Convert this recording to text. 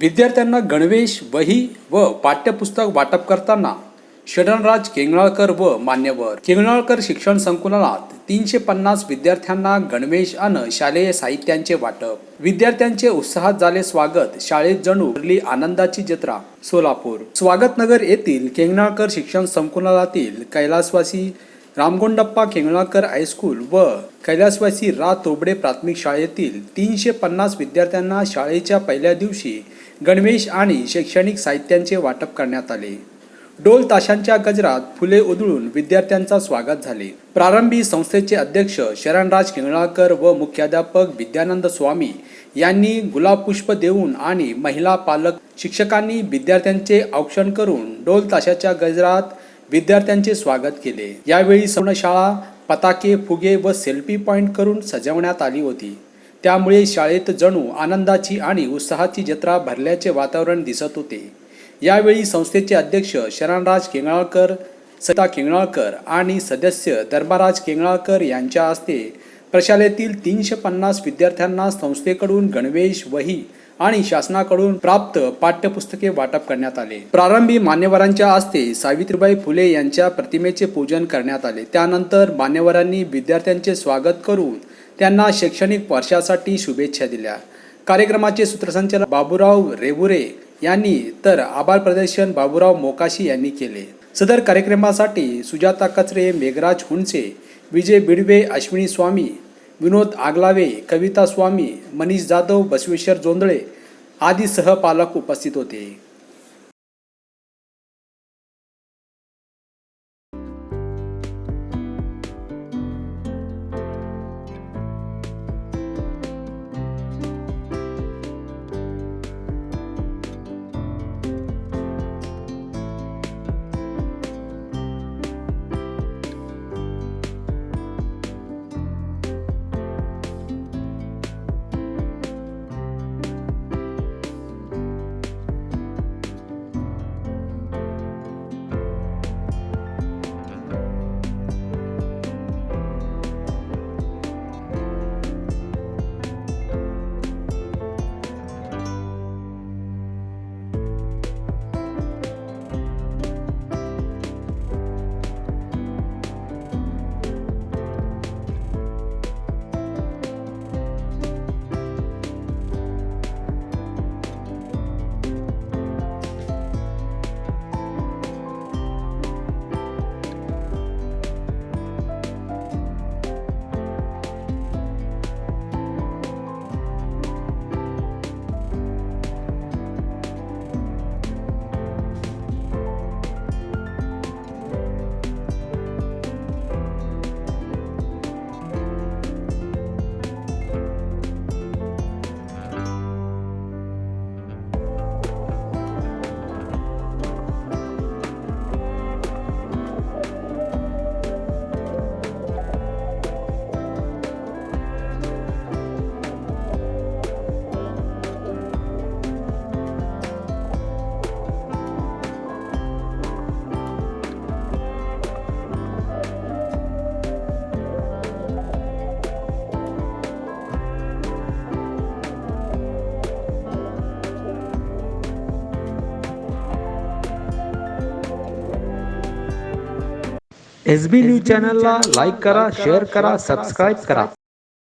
विद्यार्थ्यांना गणवेश, वही व पाठ्यपुस्तक वाटप करताना षडणराज केंगणाळकर व मान्यवर. केंगणाळकर शिक्षण संकुलात 350 विद्यार्थ्यांना गणवेश आणि शालेय साहित्यांचे वाटप. विद्यार्थ्यांचे उत्साहात झाले स्वागत. शाळेत जणू भरली आनंदाची जत्रा. सोलापूर. स्वागतनगर येथील केंगणाळकर शिक्षण संकुलातील कैलासवासी रामगोंडप्पा केंगणाळकर हायस्कूल व कैलासवासी रा तोबडे प्राथमिक शाळेतील 350 विद्यार्थ्यांना शाळेच्या पहिल्या दिवशी गणवेश आणि शैक्षणिक साहित्यांचे वाटप करण्यात आले. ढोल ताशांच्या गजरात फुले उधळून विद्यार्थ्यांचा स्वागत झाले. प्रारंभी संस्थेचे अध्यक्ष शरणराज केंगणाळकर व मुख्याध्यापक विद्यानंद स्वामी यांनी गुलाब पुष्प देऊन आणि महिला पालक शिक्षकांनी विद्यार्थ्यांचे औक्षण करून ढोल ताशाच्या गजरात विद्यार्थ्यांचे स्वागत केले. यावेळी संपूर्ण शाळा पताके, फुगे व सेल्फी पॉइंट करून सजवण्यात आली होती. त्यामुळे शाळेत जणू आनंदाची आणि उत्साहाची जत्रा भरल्याचे वातावरण दिसत होते. यावेळी संस्थेचे अध्यक्ष शरणराज केंगणाळकर, सविता केंगणाळकर आणि सदस्य धर्मराज केंगणाळकर यांच्या हस्ते प्रशालेतील 350 विद्यार्थ्यांना संस्थेकडून गणवेश, वही आणि शासनाकडून प्राप्त पाठ्यपुस्तके वाटप करण्यात आले. प्रारंभी मान्यवरांच्या हस्ते सावित्रीबाई फुले यांच्या प्रतिमेचे पूजन करण्यात आले. त्यानंतर मान्यवरांनी विद्यार्थ्यांचे स्वागत करून त्यांना शैक्षणिक वर्षासाठी शुभेच्छा दिल्या. कार्यक्रमाचे सूत्रसंचालन बाबूराव रेवुरे यांनी तर आभार प्रदर्शन बाबूराव मोकाशी यांनी केले. सदर कार्यक्रमासाठी सुजाता कचरे, मेघराज हुंचे, विजय बिडवे, अश्विनी स्वामी, विनोद आगलावे, कविता स्वामी, मनीष जाधव, बसवेश्वर जोंधळे आदी सहपालक उपस्थित होते. SB न्यूज चॅनलला लाईक करा, शेअर करा, सबस्क्राईब करा.